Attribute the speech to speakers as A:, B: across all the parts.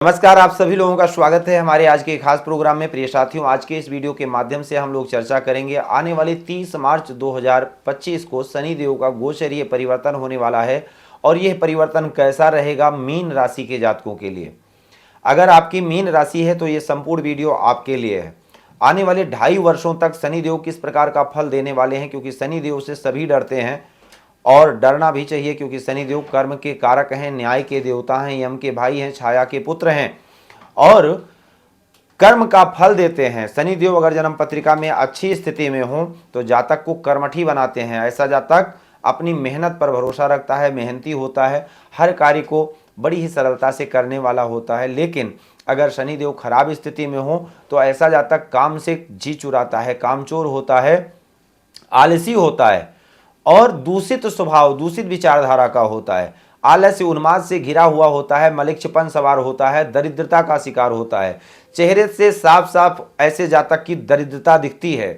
A: नमस्कार, आप सभी लोगों का स्वागत है हमारे आज के खास प्रोग्राम में। प्रिय साथियों, आज के इस वीडियो के माध्यम से हम लोग चर्चा करेंगे आने वाले 30 मार्च 2025 को शनि देव का गोचरीय परिवर्तन होने वाला है और यह परिवर्तन कैसा रहेगा मीन राशि के जातकों के लिए। अगर आपकी मीन राशि है तो ये संपूर्ण वीडियो आपके लिए है। आने वाले 2.5 वर्षों तक शनि देव किस प्रकार का फल देने वाले हैं, क्योंकि शनि देव से सभी डरते हैं और डरना भी चाहिए, क्योंकि शनिदेव कर्म के कारक हैं, न्याय के देवता हैं, यम के भाई हैं, छाया के पुत्र हैं और कर्म का फल देते हैं। शनिदेव अगर जन्म पत्रिका में अच्छी स्थिति में हो तो जातक को कर्मठी बनाते हैं। ऐसा जातक अपनी मेहनत पर भरोसा रखता है, मेहनती होता है, हर कार्य को बड़ी ही सरलता से करने वाला होता है। लेकिन अगर शनिदेव खराब स्थिति में हो तो ऐसा जातक काम से जी चुराता है, कामचोर होता है, आलसी होता है और दूषित स्वभाव, दूषित विचारधारा का होता है, आलस्य उन्माद से घिरा हुआ होता है, मलिक्षपन सवार होता है, दरिद्रता का शिकार होता है। चेहरे से साफ साफ ऐसे जातक की दरिद्रता दिखती है।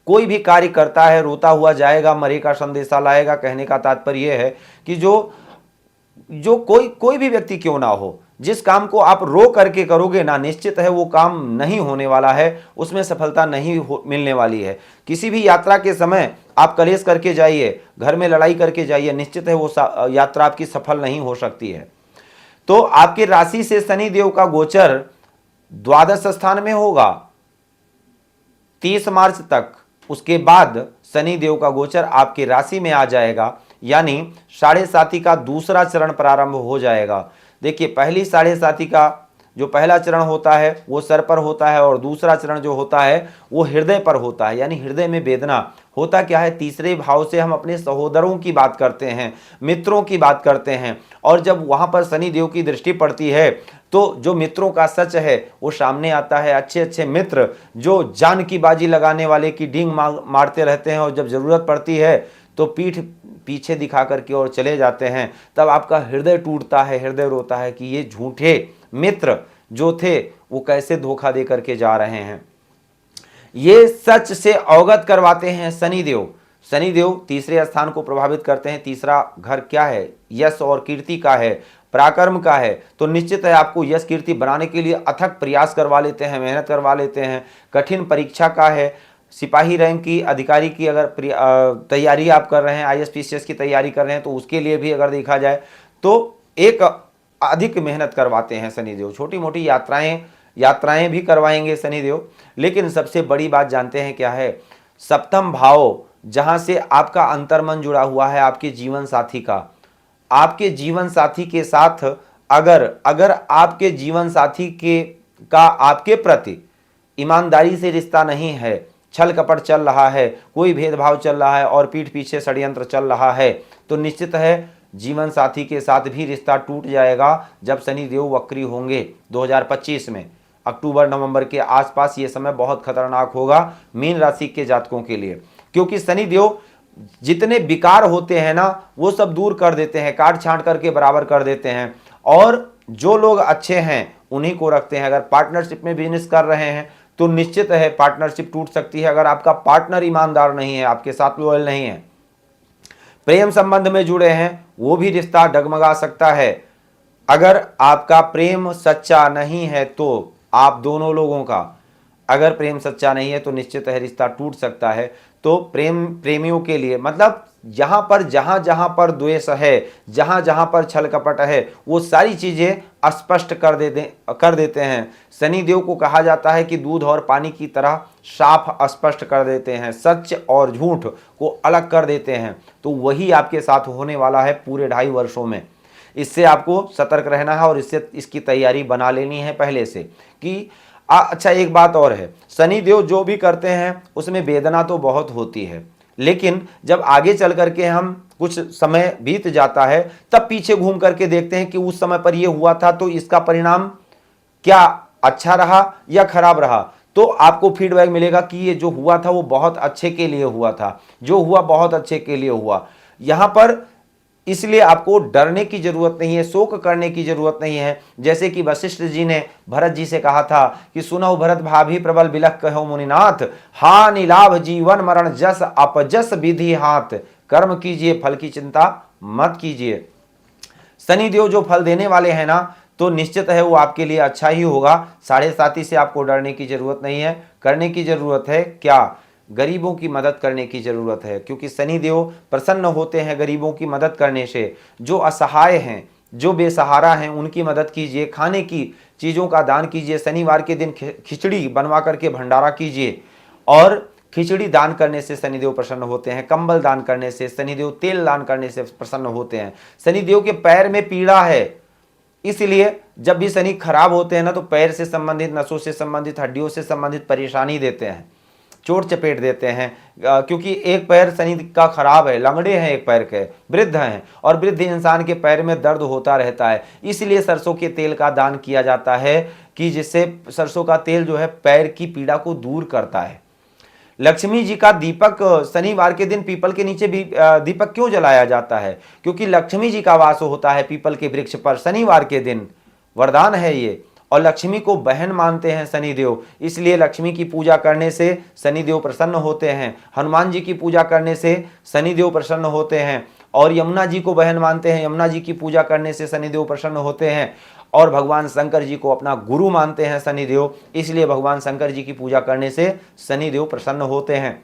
A: कोई भी कार्य करता है रोता हुआ जाएगा, मरे का संदेशा लाएगा। कहने का तात्पर्य यह है कि जो कोई भी व्यक्ति क्यों ना हो, जिस काम को आप रो करके करोगे ना, निश्चित है वो काम नहीं होने वाला है, उसमें सफलता नहीं मिलने वाली है। किसी भी यात्रा के समय आप कलेश करके जाइए, घर में लड़ाई करके जाइए, निश्चित है वो यात्रा आपकी सफल नहीं हो सकती है। तो आपकी राशि से शनि देव का गोचर द्वादश स्थान में होगा 30 मार्च तक। उसके बाद शनि देव का गोचर आपकी राशि में आ जाएगा, यानी 7.5 का दूसरा चरण प्रारंभ हो जाएगा। देखिए, पहली 7.5 का जो पहला चरण होता है वो सर पर होता है और दूसरा चरण जो होता है वो हृदय पर होता है, यानी हृदय में वेदना। होता क्या है, तीसरे भाव से हम अपने सहोदरों की बात करते हैं, मित्रों की बात करते हैं और जब वहां पर शनि देव की दृष्टि पड़ती है तो जो मित्रों का सच है वो सामने आता है। अच्छे अच्छे मित्र जो जान की बाजी लगाने वाले की डींग मारते रहते हैं और जब जरूरत पड़ती है तो पीठ पीछे दिखा करके और चले जाते हैं, तब आपका हृदय टूटता है, हृदय रोता है कि ये झूठे मित्र जो थे वो कैसे धोखा दे करके जा रहे हैं। ये सच से अवगत करवाते हैं शनिदेव। शनिदेव तीसरे स्थान को प्रभावित करते हैं। तीसरा घर क्या है, यश और कीर्ति का है, पराक्रम का है। तो निश्चित है आपको यश कीर्ति बनाने के लिए अथक प्रयास करवा लेते हैं, मेहनत करवा लेते हैं। कठिन परीक्षा का है, सिपाही रैंक की, अधिकारी की अगर तैयारी आप कर रहे हैं, ISPCS की तैयारी कर रहे हैं तो उसके लिए भी अगर देखा जाए तो एक अधिक मेहनत करवाते हैं शनिदेव। छोटी मोटी यात्राएं भी करवाएंगे शनिदेव। लेकिन सबसे बड़ी बात जानते हैं क्या है, सप्तम भाव जहां से आपका अंतर्मन जुड़ा हुआ है, आपके जीवन साथी का, आपके जीवन साथी के साथ अगर आपके जीवन साथी का आपके प्रति ईमानदारी से रिश्ता नहीं है, छल कपट चल रहा है, कोई भेदभाव चल रहा है और पीठ पीछे षड्यंत्र चल रहा है, तो निश्चित है जीवन साथी के साथ भी रिश्ता टूट जाएगा जब शनि देव वक्री होंगे 2025 में। अक्टूबर नवंबर के आसपास ये समय बहुत खतरनाक होगा मीन राशि के जातकों के लिए, क्योंकि शनि देव जितने विकार होते हैं ना वो सब दूर कर देते हैं, काट छांट करके बराबर कर देते हैं और जो लोग अच्छे हैं उन्हीं को रखते हैं। अगर पार्टनरशिप में बिजनेस कर रहे हैं तो निश्चित है पार्टनरशिप टूट सकती है अगर आपका पार्टनर ईमानदार नहीं है, आपके साथ लॉयल नहीं है। प्रेम संबंध में जुड़े हैं वो भी रिश्ता डगमगा सकता है। अगर आपका प्रेम सच्चा नहीं है तो आप दोनों लोगों का अगर प्रेम सच्चा नहीं है तो निश्चित है रिश्ता टूट सकता है। तो प्रेमियों के लिए मतलब जहां पर द्वेष है, जहां पर छल कपट है, वो सारी चीजें स्पष्ट कर देते हैं। शनिदेव को कहा जाता है कि दूध और पानी की तरह साफ स्पष्ट कर देते हैं, सच और झूठ को अलग कर देते हैं। तो वही आपके साथ होने वाला है पूरे 2.5 वर्षों में। इससे आपको सतर्क रहना है और इसकी तैयारी बना लेनी है पहले से कि अच्छा, एक बात और है, शनिदेव जो भी करते हैं उसमें वेदना तो बहुत होती है, लेकिन जब आगे चल करके हम कुछ समय बीत जाता है तब पीछे घूम करके देखते हैं कि उस समय पर यह हुआ था तो इसका परिणाम क्या अच्छा रहा या खराब रहा, तो आपको फीडबैक मिलेगा कि ये जो हुआ था वो बहुत अच्छे के लिए हुआ था, जो हुआ बहुत अच्छे के लिए हुआ। यहां पर इसलिए आपको डरने की जरूरत नहीं है, शोक करने की जरूरत नहीं है। जैसे कि वशिष्ठ जी ने भरत जी से कहा था कि सुनो भरत भाभी प्रबल बिलख कहो मुनिनाथ, हानि लाभ जीवन मरण जस अपजस विधि हाथ, कर्म कीजिए फल की चिंता मत कीजिए। शनिदेव जो फल देने वाले हैं ना, तो निश्चित है वो आपके लिए अच्छा ही होगा। 7.5 से आपको डरने की जरूरत नहीं है। करने की जरूरत है क्या, गरीबों की मदद करने की जरूरत है, क्योंकि शनिदेव प्रसन्न होते हैं गरीबों की मदद करने से। जो असहाय हैं, जो बेसहारा हैं, उनकी मदद कीजिए, खाने की चीज़ों का दान कीजिए। शनिवार के दिन खिचड़ी बनवा करके भंडारा कीजिए, और खिचड़ी दान करने से शनिदेव प्रसन्न होते हैं। कंबल दान करने से शनिदेव, तेल दान करने से प्रसन्न होते हैं। शनिदेव के पैर में पीड़ा है, इसलिए जब भी शनि खराब होते हैं ना, तो पैर से संबंधित, नसों से संबंधित, हड्डियों से संबंधित परेशानी देते हैं, चोट चपेट देते हैं। क्योंकि एक पैर शनि का खराब है, लंगड़े हैं एक पैर के, वृद्ध हैं, और वृद्ध इंसान के पैर में दर्द होता रहता है। इसलिए सरसों के तेल का दान किया जाता है, कि जिससे सरसों का तेल जो है पैर की पीड़ा को दूर करता है। लक्ष्मी जी का दीपक शनिवार के दिन पीपल के नीचे भी दीपक क्यों जलाया जाता है, क्योंकि लक्ष्मी जी का वास होता है पीपल के वृक्ष पर शनिवार के दिन। वरदान है ये। और लक्ष्मी को बहन मानते हैं शनिदेव, इसलिए लक्ष्मी की पूजा करने से शनिदेव प्रसन्न होते हैं। हनुमान जी की पूजा करने से शनिदेव प्रसन्न होते हैं। और यमुना जी को बहन मानते हैं, यमुना जी की पूजा करने से शनिदेव प्रसन्न होते हैं। और भगवान शंकर जी को अपना गुरु मानते हैं शनिदेव, इसलिए भगवान शंकर जी की पूजा करने से शनिदेव प्रसन्न होते हैं।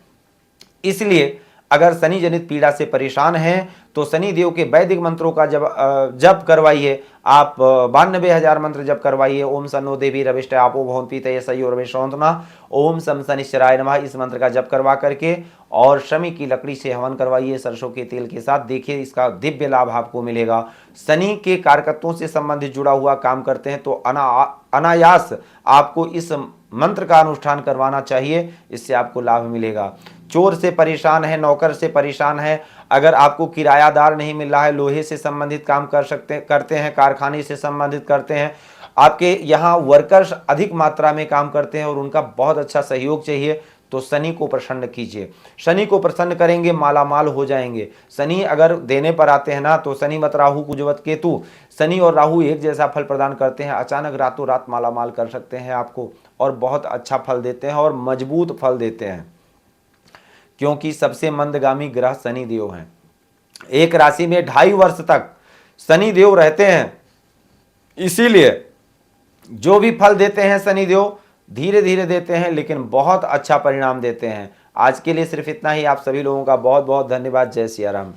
A: इसलिए अगर शनि जनित पीड़ा से परेशान हैं, तो शनिदेव के वैदिक मंत्रों का जप करवाइए। आप 92,000 मंत्र जप करवाइए। ओम शन्नो देवी रविष्ट आपो भवन पीतये सयो रविश्रवंतना, ओम शम शनिश्चराय नमः, इस मंत्र का जप करवा करके और शमी की लकड़ी से हवन करवाइए सरसों के तेल के साथ। देखिए इसका दिव्य लाभ आपको मिलेगा। शनि के कारकत्वों से संबंधित जुड़ा हुआ काम करते हैं, तो अनायास आपको इस मंत्र का अनुष्ठान करवाना चाहिए, इससे आपको लाभ मिलेगा। चोर से परेशान है, नौकर से परेशान है, अगर आपको किरायादार नहीं मिल रहा है, लोहे से संबंधित काम करते हैं, कारखाने से संबंधित करते हैं, आपके यहाँ वर्कर्स अधिक मात्रा में काम करते हैं और उनका बहुत अच्छा सहयोग चाहिए, तो शनि को प्रसन्न कीजिए। शनि को प्रसन्न करेंगे, माला माल हो जाएंगे। शनि अगर देने पर आते हैं ना, तो शनि मत राहु कुजवत केतु, शनि और राहु एक जैसा फल प्रदान करते हैं। अचानक रातों रात माला माल कर सकते हैं आपको, और बहुत अच्छा फल देते हैं और मजबूत फल देते हैं, क्योंकि सबसे मंदगामी ग्रह शनि देव हैं। एक राशि में 2.5 वर्ष तक शनि देव रहते हैं, इसीलिए जो भी फल देते हैं शनि देव धीरे धीरे देते हैं, लेकिन बहुत अच्छा परिणाम देते हैं। आज के लिए सिर्फ इतना ही। आप सभी लोगों का बहुत बहुत धन्यवाद। जय सिया राम।